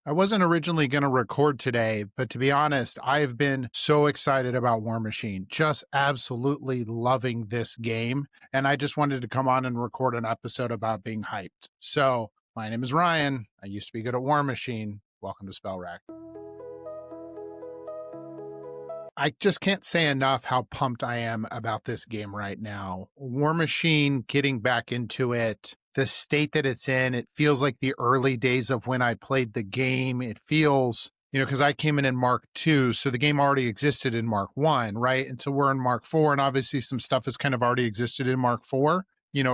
I wasn't originally going to record today, but to be honest, I've been so excited about Warmachine, just absolutely loving this game. And I just wanted to come on and record an episode about being hyped. So, my name is Ryan. I used to be good at Warmachine. Welcome to Spell Rack. I just can't say enough how pumped I am about this game right now. Warmachine, getting back into it, the state that it's in, it feels like the early days of when I played the game. It feels, because I came in Mark II, so the game already existed in Mark I, right? And so we're in Mark IV, and obviously some stuff has kind of already existed in Mark IV.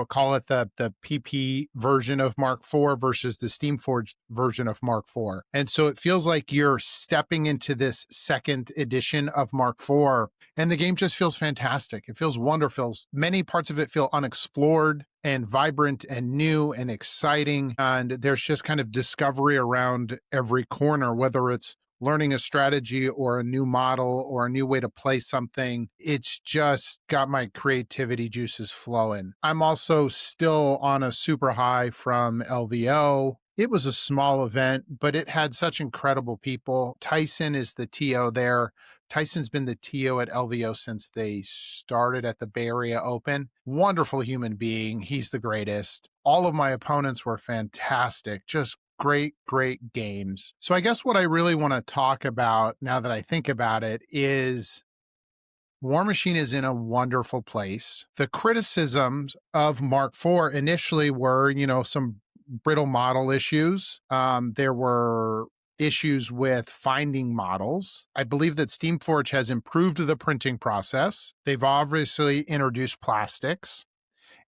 Call it the PP version of Mark IV versus the Steamforged version of Mark IV. And so it feels like you're stepping into this second edition of Mark IV, and the game just feels fantastic. It feels wonderful. Many parts of it feel unexplored and vibrant and new and exciting. And there's just kind of discovery around every corner, whether it's learning a strategy or a new model or a new way to play something. It's just got my creativity juices flowing. I'm also still on a super high from LVO. It was a small event, but it had such incredible people. Tyson is the TO there. Tyson's been the TO at LVO since they started at the Bay Area Open. Wonderful human being. He's the greatest. All of my opponents were fantastic. Just great games. So I guess what I really want to talk about now that I think about it is Warmachine is in a wonderful place. The criticisms of Mark IV initially were, some brittle model issues. There were issues with finding models. I believe that Steamforge has improved the printing process. They've obviously introduced plastics,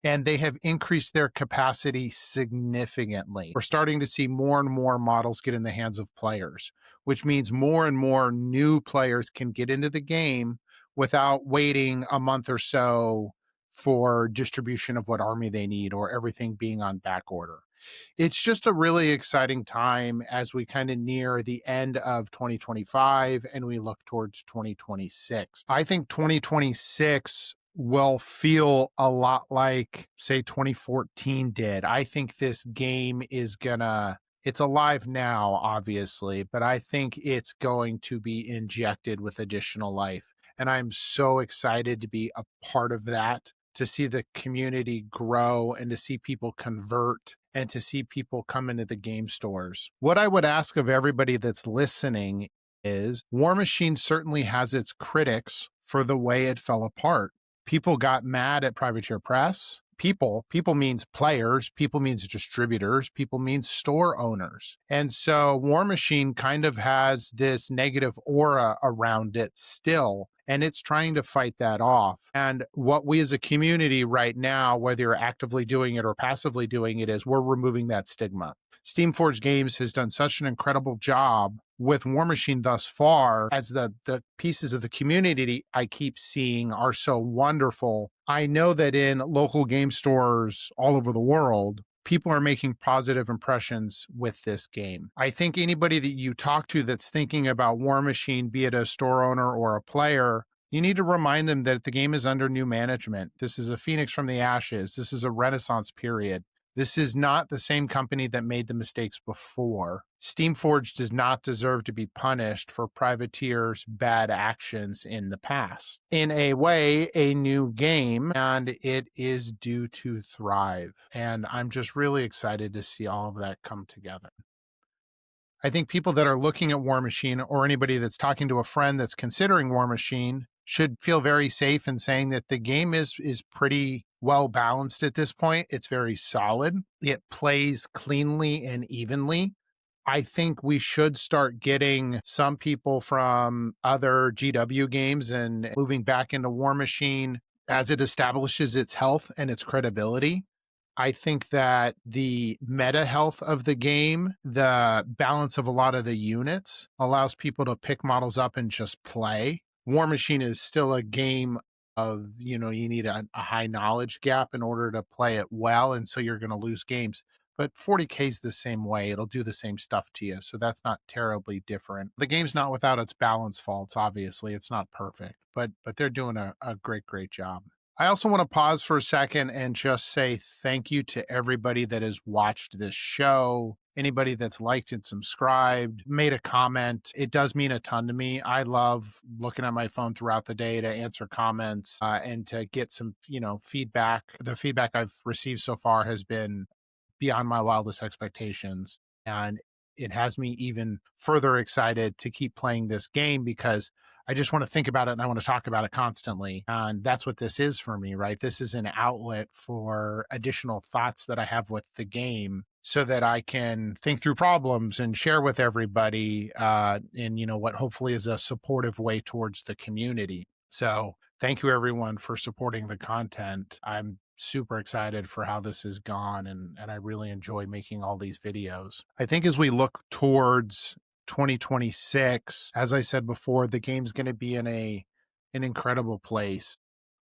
and they have increased their capacity significantly. We're starting to see more and more models get in the hands of players, which means more and more new players can get into the game without waiting a month or so for distribution of what army they need or everything being on back order. It's just a really exciting time as we kind of near the end of 2025 and we look towards 2026. I think 2026 will feel a lot like, say, 2014 did. I think this game is it's alive now, obviously, but I think it's going to be injected with additional life. And I'm so excited to be a part of that, to see the community grow and to see people convert and to see people come into the game stores. What I would ask of everybody that's listening is Warmachine certainly has its critics for the way it fell apart. People got mad at Privateer Press. People means players, people means distributors, people means store owners. And so Warmachine kind of has this negative aura around it still, and it's trying to fight that off. And what we as a community right now, whether you're actively doing it or passively doing it, is we're removing that stigma. Steamforged Games has done such an incredible job with Warmachine thus far, as the pieces of the community I keep seeing are so wonderful. I know that in local game stores all over the world, people are making positive impressions with this game. I think anybody that you talk to that's thinking about Warmachine, be it a store owner or a player, you need to remind them that the game is under new management. This is a phoenix from the ashes. This is a renaissance period. This is not the same company that made the mistakes before. Steamforged does not deserve to be punished for Privateer's bad actions in the past. In a way, a new game, and it is due to thrive. And I'm just really excited to see all of that come together. I think people that are looking at Warmachine, or anybody that's talking to a friend that's considering Warmachine, should feel very safe in saying that the game is pretty well balanced at this point. It's very solid. It plays cleanly and evenly. I think we should start getting some people from other GW games and moving back into Warmachine as it establishes its health and its credibility. I think that the meta health of the game, the balance of a lot of the units, allows people to pick models up and just play. Warmachine is still a game of, you need a high knowledge gap in order to play it well. And so you're going to lose games. But 40K is the same way. It'll do the same stuff to you. So that's not terribly different. The game's not without its balance faults, obviously. It's not perfect, but they're doing a great job. I also want to pause for a second and just say thank you to everybody that has watched this show anybody that's liked and subscribed, made a comment. It does mean a ton to me. I love looking at my phone throughout the day to answer comments and to get some, feedback. The feedback I've received so far has been beyond my wildest expectations. And it has me even further excited to keep playing this game because I just want to think about it and I want to talk about it constantly. And that's what this is for me, right? This is an outlet for additional thoughts that I have with the game so that I can think through problems and share with everybody in, what hopefully is a supportive way towards the community. So thank you everyone for supporting the content. I'm super excited for how this has gone and I really enjoy making all these videos. I think as we look towards 2026, as I said before, the game's going to be in an incredible place.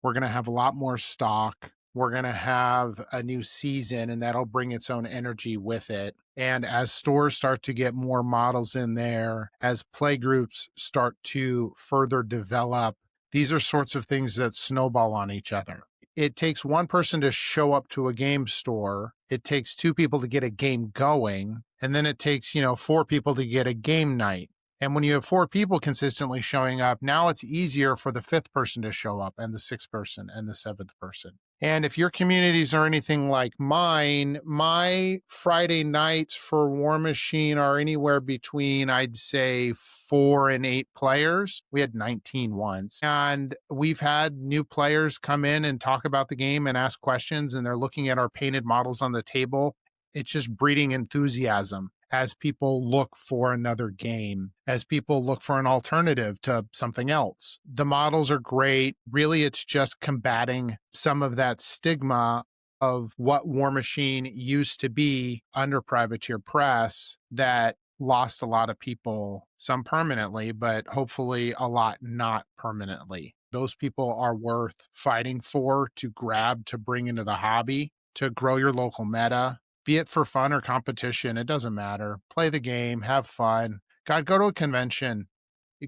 We're going to have a lot more stock. We're going to have a new season, and that'll bring its own energy with it. And as stores start to get more models in there, as play groups start to further develop, these are sorts of things that snowball on each other. It takes one person to show up to a game store. It takes two people to get a game going. And then it takes, four people to get a game night. And when you have four people consistently showing up, now it's easier for the fifth person to show up and the sixth person and the seventh person. And if your communities are anything like mine, my Friday nights for Warmachine are anywhere between, I'd say, 4 and 8 players. We had 19 once. And we've had new players come in and talk about the game and ask questions, and they're looking at our painted models on the table. It's just breeding enthusiasm as people look for another game, as people look for an alternative to something else. The models are great. Really, it's just combating some of that stigma of what Warmachine used to be under Privateer Press that lost a lot of people, some permanently, but hopefully a lot not permanently. Those people are worth fighting for, to grab, to bring into the hobby, to grow your local meta. Be it for fun or competition, it doesn't matter. Play the game, have fun. God, go to a convention.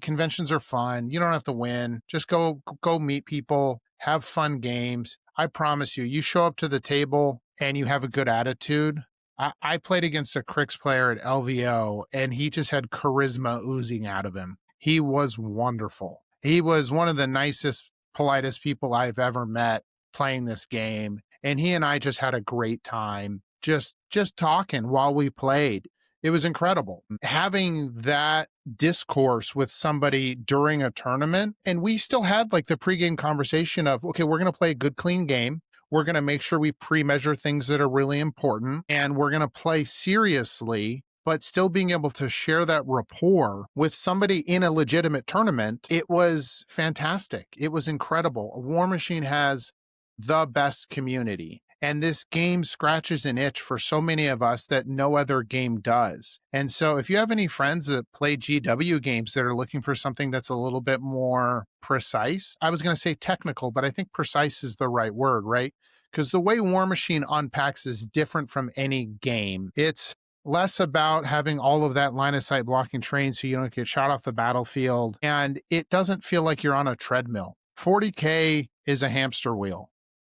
Conventions are fun. You don't have to win. Just go meet people, have fun games. I promise you, you show up to the table and you have a good attitude. I played against a Crix player at LVO, and he just had charisma oozing out of him. He was wonderful. He was one of the nicest, politest people I've ever met playing this game. And he and I just had a great time just talking while we played. It was incredible. Having that discourse with somebody during a tournament, and we still had like the pregame conversation of, okay, we're going to play a good, clean game. We're going to make sure we pre-measure things that are really important, and we're going to play seriously, but still being able to share that rapport with somebody in a legitimate tournament. It was fantastic. It was incredible. Warmachine has the best community. And this game scratches an itch for so many of us that no other game does. And so if you have any friends that play GW games that are looking for something that's a little bit more precise, I was going to say technical, but I think precise is the right word, right? Because the way Warmachine unpacks is different from any game. It's less about having all of that line of sight blocking terrain so you don't get shot off the battlefield. And it doesn't feel like you're on a treadmill. 40K is a hamster wheel.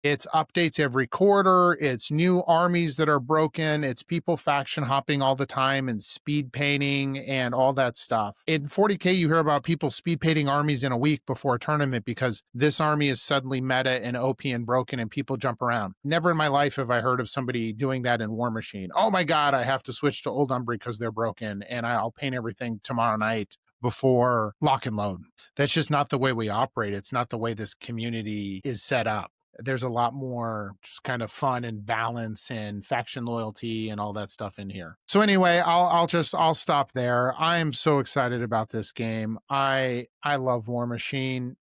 It's updates every quarter. It's new armies that are broken. It's people faction hopping all the time and speed painting and all that stuff. In 40K, you hear about people speed painting armies in a week before a tournament because this army is suddenly meta and OP and broken and people jump around. Never in my life have I heard of somebody doing that in Warmachine. Oh my God, I have to switch to Old Umbry because they're broken and I'll paint everything tomorrow night before lock and load. That's just not the way we operate. It's not the way this community is set up. There's a lot more just kind of fun and balance and faction loyalty and all that stuff in here. So anyway, I'll stop there. I am so excited about this game. I love Warmachine.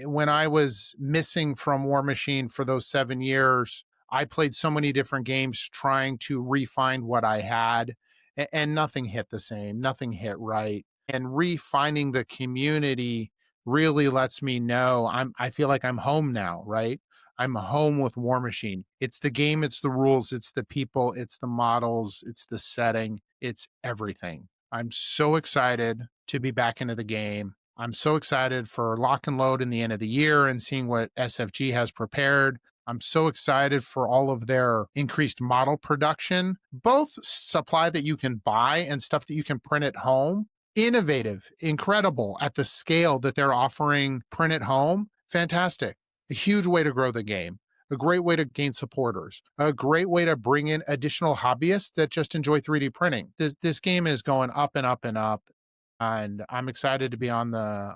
When I was missing from Warmachine for those 7 years, I played so many different games trying to refine what I had, and nothing hit the same. Nothing hit right. And refining the community really lets me know I feel like I'm home now, right? I'm home with Warmachine. It's the game, it's the rules, it's the people, it's the models, it's the setting, it's everything. I'm so excited to be back into the game. I'm so excited for lock and load in the end of the year and seeing what SFG has prepared. I'm so excited for all of their increased model production, both supply that you can buy and stuff that you can print at home. Innovative, incredible at the scale that they're offering print at home. Fantastic. A huge way to grow the game, a great way to gain supporters, a great way to bring in additional hobbyists that just enjoy 3D printing. This game is going up and up and up, and I'm excited to be on the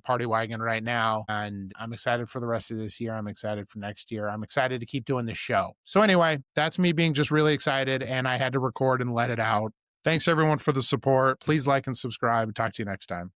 party wagon right now, and I'm excited for the rest of this year. I'm excited for next year. I'm excited to keep doing this show. So anyway, that's me being just really excited, and I had to record and let it out. Thanks everyone for the support. Please like and subscribe. Talk to you next time.